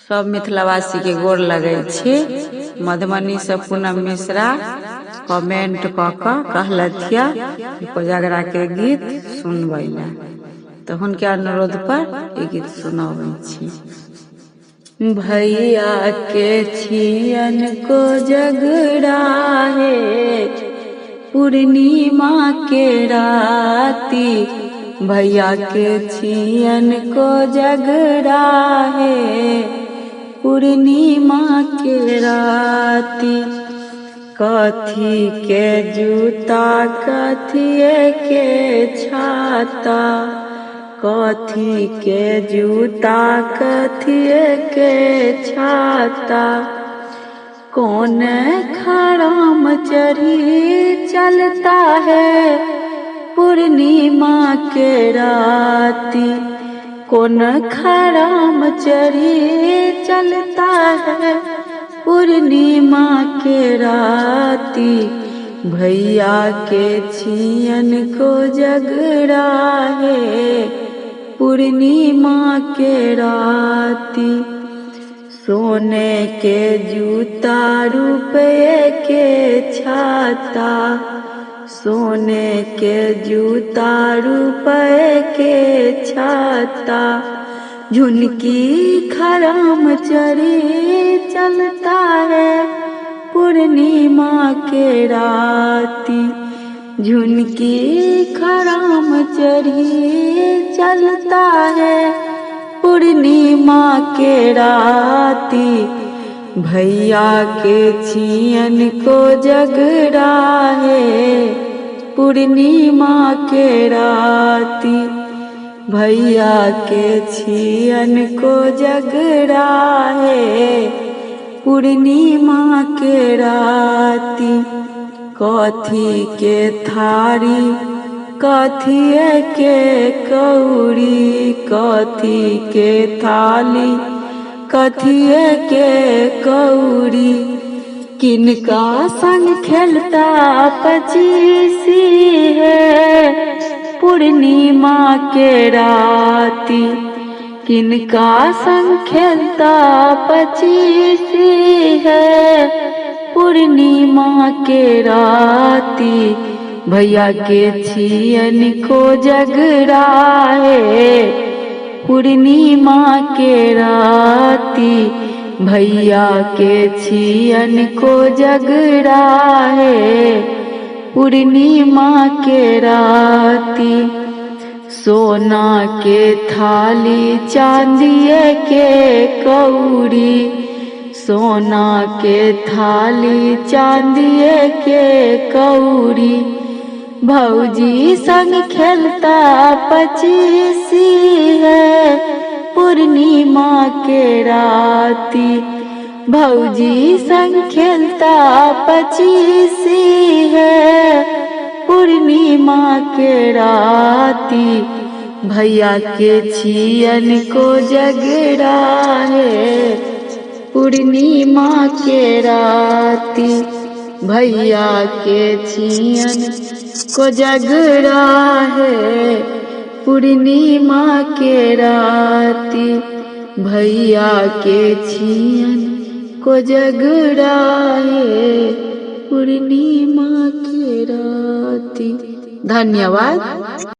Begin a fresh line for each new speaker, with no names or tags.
सब मिथिलावासी के गोर लगे छी। मधुबनी से पूनम मिश्रा कमेंट कहलथिया कोजगरा के गीत सुनबै ला, तो हुनके अनुरोध पर ये गीत सुनाबै छी। भैया के छियन कोजगरा हे पूर्णिमा के राती, भैया के छियन कोजगरा हे पूर्णिमा के राती। कथी के जूता कथिए के छाता, कथी के जूता कथिए के छाता, कौन खराम चढ़ी चलता है पूर्णिमा के राती, कौन खराम चढ़ी चलता है पूर्णिमा के राती। भैया के छियन कोजगरा है पूर्णिमा के राती। सोने के जूता रुपये के छाता, सोने के जूता रुपये के छाता, झुनकी खराम चढ़ी चलता है पूर्णिमा के राती, झुनकी खराम चढ़ी चलता है पूर्णिमा के राती। भैया के छियन कोजगरा है पूर्णिमा के राती, भैया के छियन कोजगरा है पूर्णिमा के राती। कथी के थारी कथिए के कौड़ी, कथी के थाली कथिए के कौड़ी, किनका संग खेलता पचीसी है पूर्णिमा के राती, किनका संग खेलता पचीसी है पूर्णिमा के राती। भैया के छियन कोजगरा है पूर्णिमा के राती, भैया के छियन कोजगरा है पूर्णिमा के राती। सोना के थाली चांदिए के कौड़ी, सोना के थाली चांदिए के कौड़ी, भौजी संग खेलता पचीसी है पूर्णिमा के राती, भौजी संग खेलता पचीसी है पूर्णिमा के राती। भैया के छियन कोजगरा है पूर्णिमा के राती, भैया के छियन कोजगरा है पूर्णिमा के राती, भैया के छियन कोजगरा है पूर्णिमा के राती। धन्यवाद।